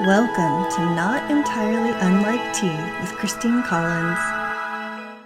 Welcome to Not Entirely Unlike Tea with Christine Collins.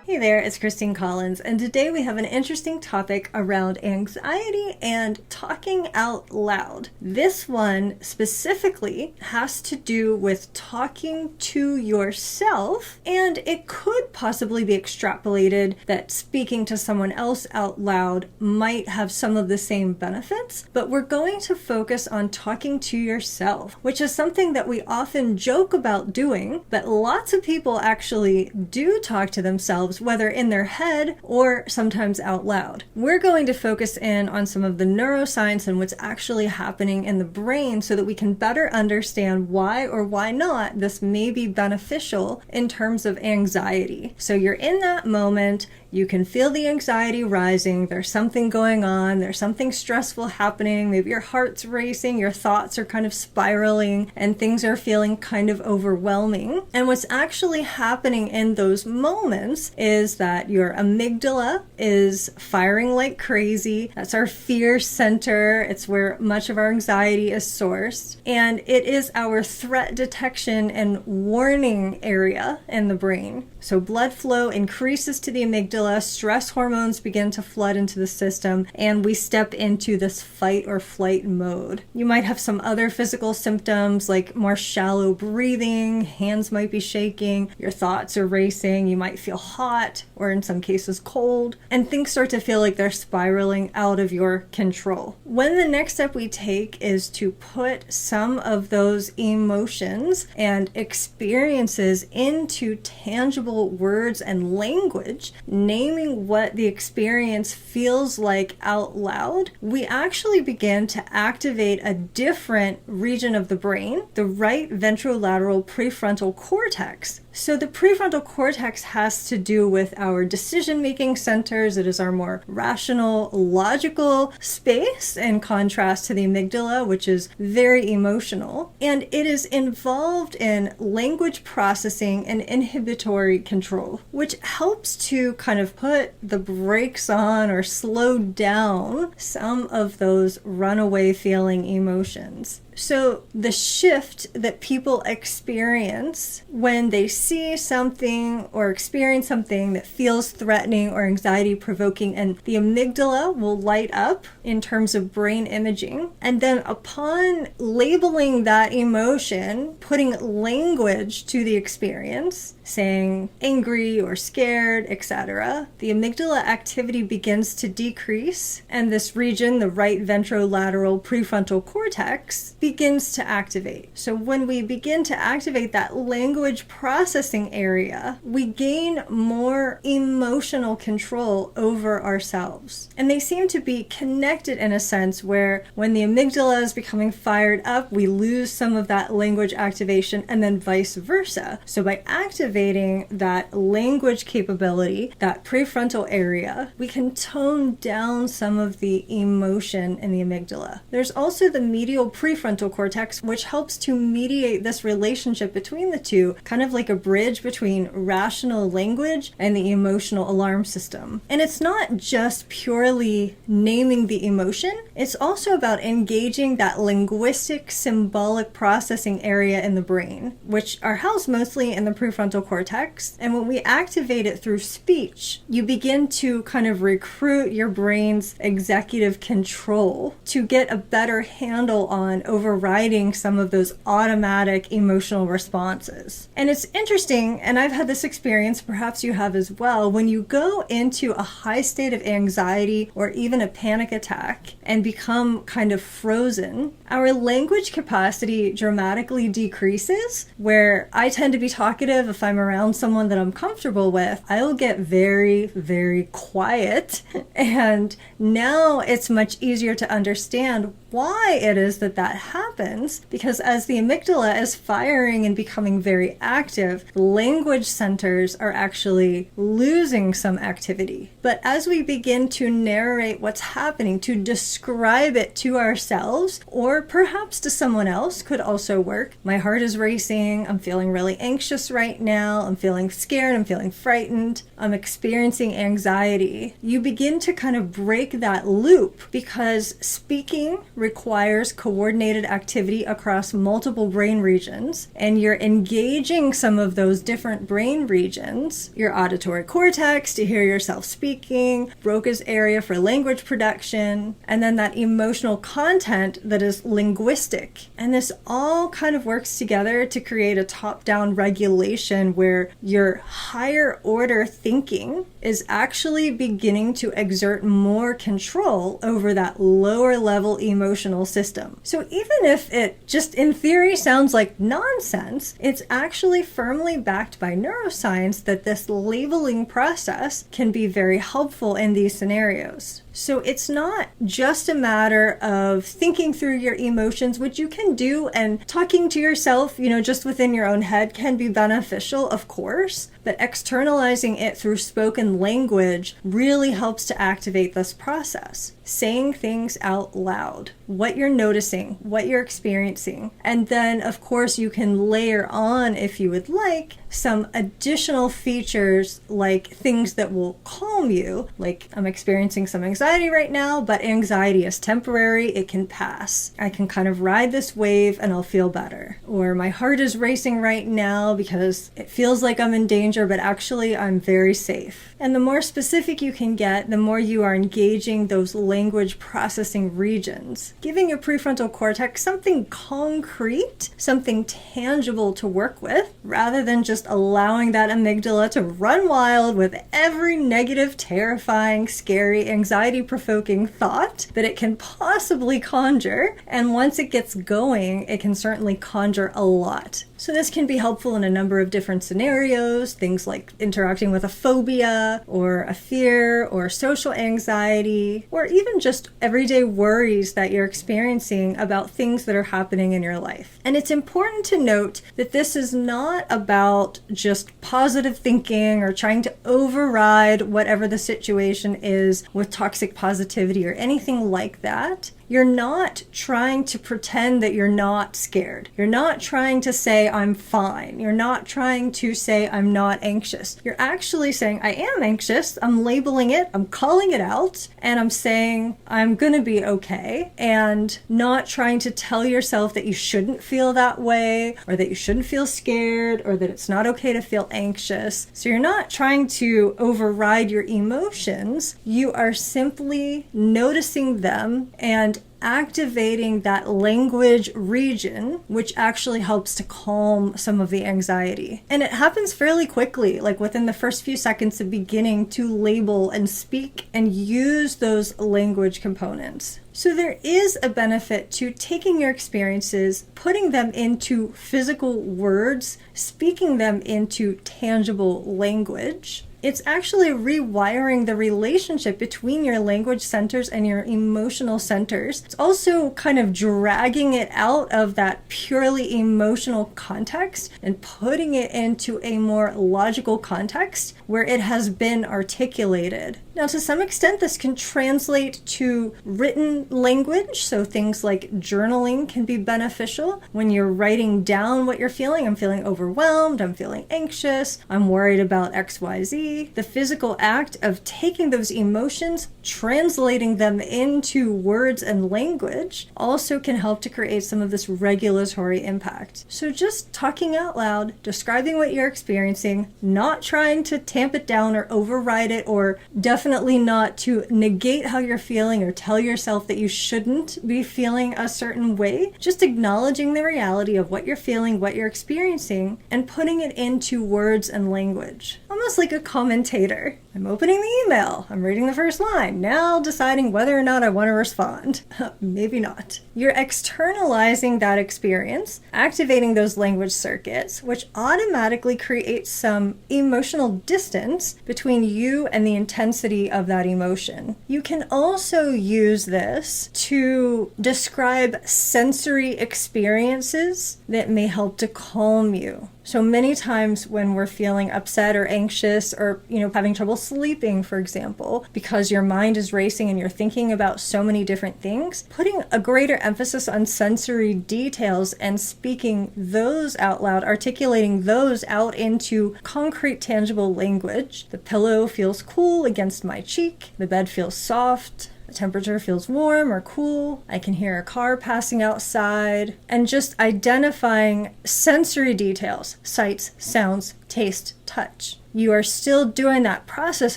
Hey there, it's Christine Collins, and today we have an interesting topic around anxiety and talking out loud. This one specifically has to do with talking to yourself, and it could possibly be extrapolated that speaking to someone else out loud might have some of the same benefits, but we're going to focus on talking to yourself, which is something that we often joke about doing, but lots of people actually do talk to themselves, whether in their head or sometimes out loud. We're going to focus in on some of the neuroscience and what's actually happening in the brain so that we can better understand why or why not this may be beneficial in terms of anxiety. So you're in that moment, you can feel the anxiety rising, there's something going on, there's something stressful happening, maybe your heart's racing, your thoughts are kind of spiraling, and things are feeling kind of overwhelming. And what's actually happening in those moments is that your amygdala is firing like crazy. That's our fear center. It's where much of our anxiety is sourced. And it is our threat detection and warning area in the brain. So blood flow increases to the amygdala, stress hormones begin to flood into the system, and we step into this fight or flight mode. You might have some other physical symptoms like more shallow breathing, hands might be shaking, your thoughts are racing, you might feel hot or in some cases cold, and things start to feel like they're spiraling out of your control. When the next step we take is to put some of those emotions and experiences into tangible words and language, naming what the experience feels like out loud, we actually begin to activate a different region of the brain, the right ventrolateral prefrontal cortex. So the prefrontal cortex has to do with our decision-making centers. It is our more rational, logical space in contrast to the amygdala, which is very emotional. And it is involved in language processing and inhibitory control, which helps to kind of put the brakes on or slow down some of those runaway feeling emotions. So the shift that people experience when they see something or experience something that feels threatening or anxiety provoking, and the amygdala will light up in terms of brain imaging. And then upon labeling that emotion, putting language to the experience, saying angry or scared, etc., the amygdala activity begins to decrease, and this region, the right ventrolateral prefrontal cortex, begins to activate. So when we begin to activate that language processing area, we gain more emotional control over ourselves. And they seem to be connected in a sense where when the amygdala is becoming fired up, we lose some of that language activation, and then vice versa. So by activating that language capability, that prefrontal area, we can tone down some of the emotion in the amygdala. There's also the medial prefrontal cortex, which helps to mediate this relationship between the two, kind of like a bridge between rational language and the emotional alarm system. And it's not just purely naming the emotion, it's also about engaging that linguistic symbolic processing area in the brain, which are housed mostly in the prefrontal cortex. And when we activate it through speech, you begin to kind of recruit your brain's executive control to get a better handle on overriding some of those automatic emotional responses. And it's interesting, and I've had this experience, perhaps you have as well, when you go into a high state of anxiety or even a panic attack and become kind of frozen, our language capacity dramatically decreases, where I tend to be talkative if I'm around someone that I'm comfortable with. I will get very, very quiet, and now it's much easier to understand why it is that happens, because as the amygdala is firing and becoming very active, language centers are actually losing some activity. But as we begin to narrate what's happening, to describe it to ourselves, or perhaps to someone else could also work. My heart is racing, I'm feeling really anxious right now, I'm feeling scared, I'm feeling frightened, I'm experiencing anxiety. You begin to kind of break that loop, because speaking requires coordinated coordinated activity across multiple brain regions, and you're engaging some of those different brain regions, your auditory cortex to hear yourself speaking, Broca's area for language production, and then that emotional content that is linguistic. And this all kind of works together to create a top-down regulation where your higher order thinking is actually beginning to exert more control over that lower level emotional system. So even if it just in theory sounds like nonsense, it's actually firmly backed by neuroscience that this labeling process can be very helpful in these scenarios. So it's not just a matter of thinking through your emotions, which you can do, and talking to yourself, just within your own head can be beneficial, of course, but externalizing it through spoken language really helps to activate this process. Saying things out loud, what you're noticing, what you're experiencing, and then of course you can layer on, if you would like, some additional features like things that will calm you, like I'm experiencing some anxiety right now, but anxiety is temporary, it can pass. I can kind of ride this wave and I'll feel better. Or my heart is racing right now because it feels like I'm in danger, but actually I'm very safe. And the more specific you can get, the more you are engaging those language processing regions, giving your prefrontal cortex something concrete, something tangible to work with, rather than just allowing that amygdala to run wild with every negative, terrifying, scary, anxiety-provoking thought that it can possibly conjure. And once it gets going, it can certainly conjure a lot. So this can be helpful in a number of different scenarios, things like interacting with a phobia or a fear or social anxiety, or even just everyday worries that you're experiencing about things that are happening in your life. And it's important to note that this is not about just positive thinking or trying to override whatever the situation is with toxic positivity or anything like that. You're not trying to pretend that you're not scared. You're not trying to say, I'm fine. You're not trying to say, I'm not anxious. You're actually saying, I am anxious. I'm labeling it. I'm calling it out. And I'm saying, I'm going to be okay. And not trying to tell yourself that you shouldn't feel that way, or that you shouldn't feel scared, or that it's not okay to feel anxious. So you're not trying to override your emotions. You are simply noticing them and activating that language region, which actually helps to calm some of the anxiety. And it happens fairly quickly, like within the first few seconds of beginning to label and speak and use those language components. So there is a benefit to taking your experiences, putting them into physical words, speaking them into tangible language. It's actually rewiring the relationship between your language centers and your emotional centers. It's also kind of dragging it out of that purely emotional context and putting it into a more logical context where it has been articulated. Now, to some extent, this can translate to written language. So things like journaling can be beneficial when you're writing down what you're feeling. I'm feeling overwhelmed. I'm feeling anxious. I'm worried about XYZ. The physical act of taking those emotions, translating them into words and language also can help to create some of this regulatory impact. So just talking out loud, describing what you're experiencing, not trying to tamp it down or override it, or definitely not to negate how you're feeling or tell yourself that you shouldn't be feeling a certain way, just acknowledging the reality of what you're feeling, what you're experiencing, and putting it into words and language. Almost like a commentator. I'm opening the email. I'm reading the first line. Now deciding whether or not I want to respond. Maybe not. You're externalizing that experience, activating those language circuits, which automatically creates some emotional distance between you and the intensity of that emotion. You can also use this to describe sensory experiences that may help to calm you. So many times when we're feeling upset or anxious or, having trouble sleeping, for example, because your mind is racing and you're thinking about so many different things, putting a greater emphasis on sensory details and speaking those out loud, articulating those out into concrete, tangible language. The pillow feels cool against my cheek. The bed feels soft the temperature feels warm or cool. I can hear a car passing outside, and just identifying sensory details, sights, sounds, taste, touch. You are still doing that process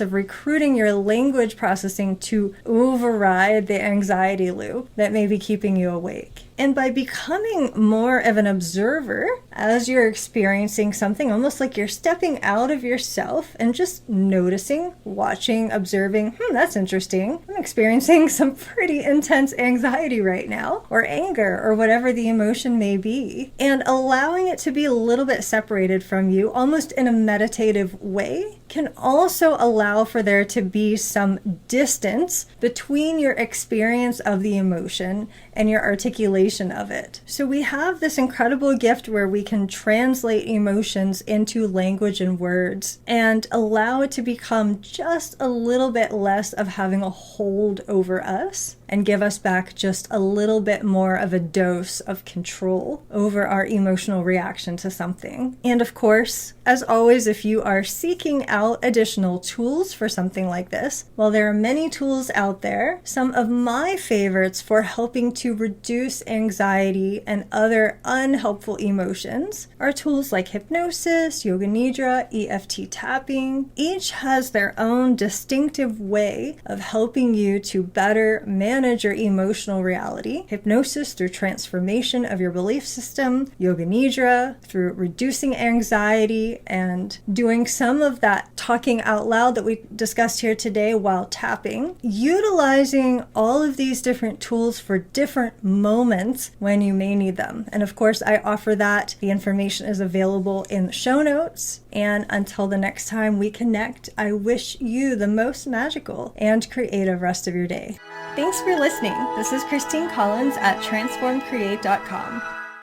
of recruiting your language processing to override the anxiety loop that may be keeping you awake. And by becoming more of an observer as you're experiencing something, almost like you're stepping out of yourself and just noticing, watching, observing, that's interesting. I'm experiencing some pretty intense anxiety right now, or anger, or whatever the emotion may be. And allowing it to be a little bit separated from you, almost in a meditative way, can also allow for there to be some distance between your experience of the emotion and your articulation of it. So we have this incredible gift where we can translate emotions into language and words and allow it to become just a little bit less of having a hold over us and give us back just a little bit more of a dose of control over our emotional reaction to something. And of course, as always, if you are seeking out additional tools for something like this, well, there are many tools out there. Some of my favorites for helping to reduce anxiety and other unhelpful emotions are tools like hypnosis, yoga nidra, EFT tapping. Each has their own distinctive way of helping you to better manage your emotional reality. Hypnosis through transformation of your belief system, yoga nidra through reducing anxiety and doing some of that talking out loud that we discussed here today while tapping. Utilizing all of these different tools for different moments when you may need them. And of course, I offer that. The information is available in the show notes. And until the next time we connect, I wish you the most magical and creative rest of your day. Thanks for listening. This is Christine Collins at transformcreate.com.